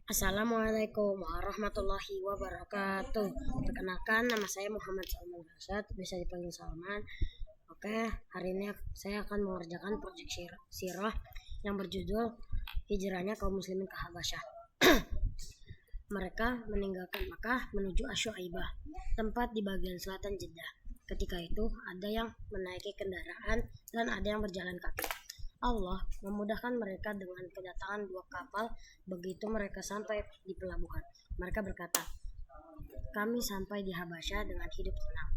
Assalamualaikum warahmatullahi wabarakatuh. Perkenalkan, nama saya Muhammad Salman Rashad, bisa dipanggil Salman. Oke, hari ini saya akan mengerjakan proyek sirah yang berjudul Hijrahnya kaum muslimin ke Habasyah. Mereka meninggalkan Makkah menuju Asy'aibah, tempat di bagian selatan Jeddah. Ketika itu ada yang menaiki kendaraan dan ada yang berjalan kaki. Allah memudahkan mereka dengan kedatangan 2 kapal. Begitu mereka sampai di pelabuhan, mereka berkata, "Kami sampai di Habasyah dengan hidup tenang.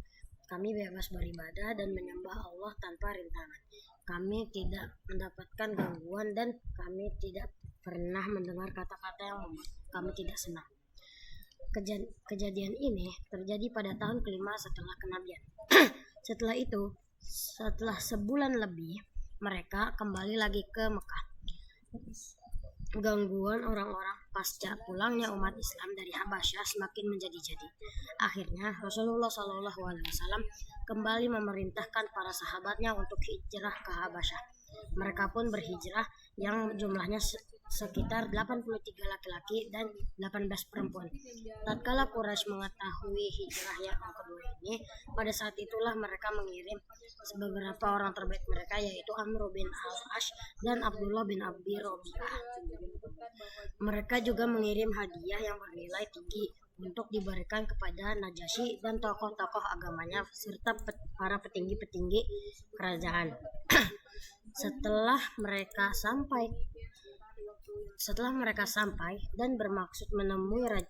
Kami bebas beribadah dan menyembah Allah tanpa rintangan. Kami tidak mendapatkan gangguan dan kami tidak pernah mendengar kata-kata yang membuat kami tidak senang." Kejadian ini terjadi pada tahun kelima setelah kenabian. Setelah itu, setelah sebulan lebih, mereka kembali lagi ke Mekah. Gangguan orang-orang pasca pulangnya umat Islam dari Habasyah semakin menjadi-jadi. Akhirnya Rasulullah SAW kembali memerintahkan para sahabatnya untuk hijrah ke Habasyah. Mereka pun berhijrah yang jumlahnya sekitar 83 laki-laki dan 18 perempuan. Tatkala Quraisy mengetahui hijrah yang kedua ini, pada saat itulah mereka mengirim beberapa orang terbaik mereka, yaitu Amr bin Al-Ash dan Abdullah bin Abi Rabi'ah. Mereka juga mengirim hadiah yang bernilai tinggi untuk diberikan kepada Najasyi dan tokoh-tokoh agamanya serta para petinggi-petinggi kerajaan. Setelah mereka sampai dan bermaksud menemui Raja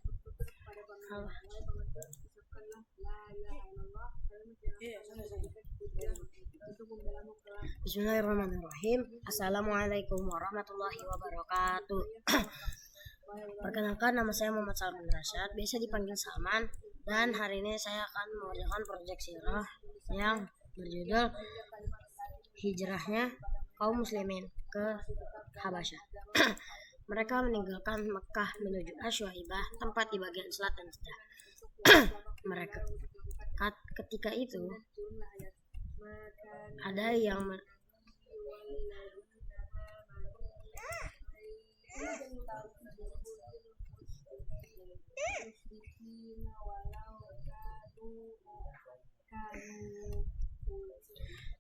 Bismillahirrahmanirrahim. Assalamualaikum warahmatullahi wabarakatuh. Perkenalkan, nama saya Muhammad Salman Rashad, biasa dipanggil Salman, dan hari ini saya akan mengerjakan proyek sirah yang berjudul Hijrahnya kaum muslimin ke Habasyah. Mereka meninggalkan Mekah menuju Asy'aibah, tempat di bagian selatan Jeddah. Ketika itu ada yang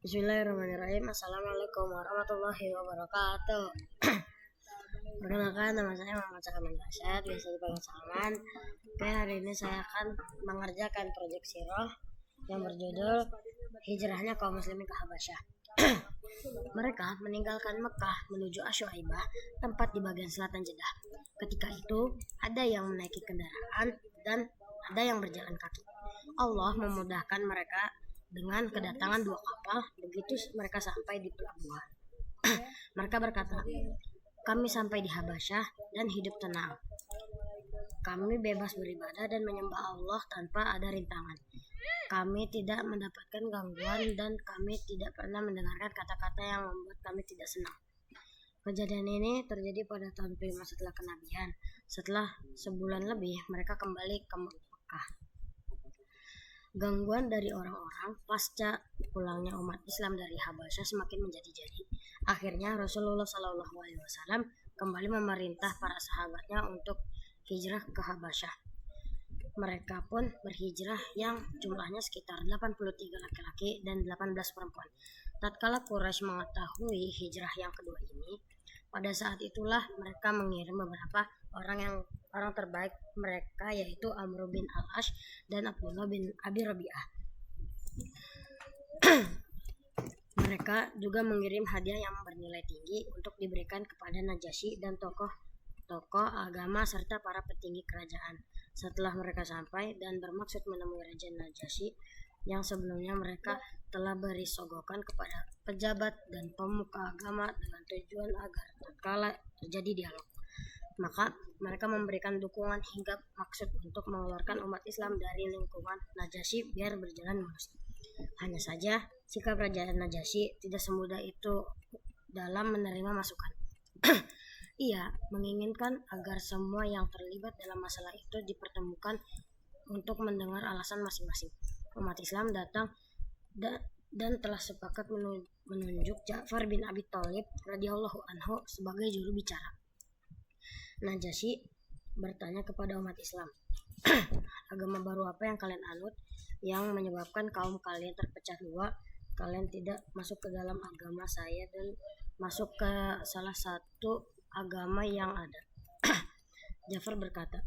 Bismillahirrahmanirrahim. Assalamualaikum warahmatullahi wabarakatuh. Perkenalkan, nama saya Muhammad Salman Rashad, biasa dipanggil Salman. Oke, hari ini saya akan mengerjakan proyek sirah yang berjudul Hijrahnya kaum muslimin ke Habasyah. Mereka meninggalkan Mekah menuju Asy'aibah, tempat di bagian selatan Jeddah. Ketika itu ada yang menaiki kendaraan dan ada yang berjalan kaki. Allah memudahkan mereka dengan kedatangan 2 kapal. Begitu mereka sampai di pelabuhan, mereka berkata, "Kami sampai di Habasyah dan hidup tenang. Kami bebas beribadah dan menyembah Allah tanpa ada rintangan. Kami tidak mendapatkan gangguan dan kami tidak pernah mendengarkan kata-kata yang membuat kami tidak senang." Kejadian ini terjadi pada tahun kelima setelah kenabian. Setelah sebulan lebih, mereka kembali ke Mekah. Gangguan dari orang-orang pasca pulangnya umat Islam dari Habasyah semakin menjadi-jadi. Akhirnya Rasulullah SAW kembali memerintah para sahabatnya untuk hijrah ke Habasyah. Mereka pun berhijrah yang jumlahnya sekitar 83 laki-laki dan 18 perempuan. Tatkala Quraisy mengetahui hijrah yang kedua ini, pada saat itulah mereka mengirim beberapa orang terbaik mereka, yaitu Amr bin Al-Ash dan Abdullah bin Abi Rabi'ah. Mereka juga mengirim hadiah yang bernilai tinggi untuk diberikan kepada Najasyi dan tokoh agama serta para petinggi kerajaan. Setelah mereka sampai dan bermaksud menemui Raja Najasyi yang sebelumnya mereka telah beri sogokan kepada pejabat dan pemuka agama dengan tujuan agar tatkala terjadi dialog, maka mereka memberikan dukungan hingga maksud untuk mengeluarkan umat Islam dari lingkungan Najasyi biar berjalan mulus. Hanya saja sikap Raja Najasyi tidak semudah itu dalam menerima masukan. Ia menginginkan agar semua yang terlibat dalam masalah itu dipertemukan untuk mendengar alasan masing-masing. Umat Islam datang dan telah sepakat menunjuk Ja'far bin Abi Thalib radhiyallahu anhu sebagai juru bicara. Najasyi bertanya kepada umat Islam, agama baru apa yang kalian anut yang menyebabkan kaum kalian terpecah dua? Kalian tidak masuk ke dalam agama saya dan masuk ke salah satu agama yang ada. Ja'far berkata,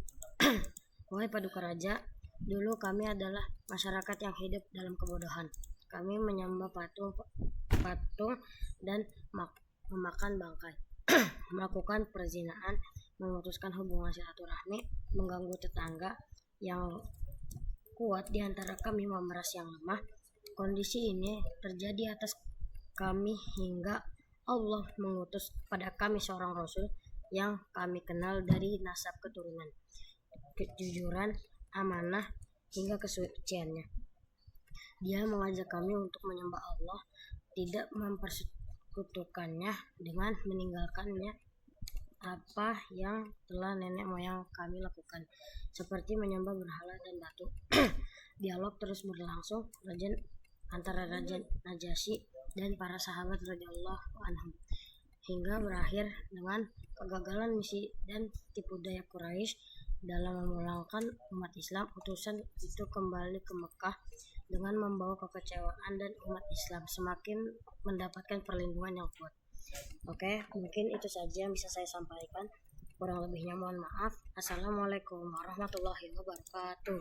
wahai paduka raja, dulu kami adalah masyarakat yang hidup dalam kebodohan. Kami menyembah patung dan memakan bangkai, melakukan perzinaan, memutuskan hubungan silaturahmi, mengganggu tetangga yang kuat di antara kami, memeras yang lemah. Kondisi ini terjadi atas kami hingga Allah mengutus pada kami seorang Rasul yang kami kenal dari nasab keturunan, kejujuran, amanah, hingga kesuciannya. Dia mengajak kami untuk menyembah Allah, tidak mempersekutukannya dengan meninggalkannya apa yang telah nenek moyang kami lakukan, seperti menyembah berhala dan batu. Dialog terus berlangsung antara Raja Najasyi dan para sahabat radhiyallahu anhum hingga berakhir dengan kegagalan misi dan tipu daya Quraisy dalam memulangkan umat Islam. Utusan itu kembali ke Mekah dengan membawa kekecewaan dan umat Islam semakin mendapatkan perlindungan yang kuat. Oke, mungkin itu saja yang bisa saya sampaikan. Kurang lebihnya mohon maaf. Assalamualaikum warahmatullahi wabarakatuh.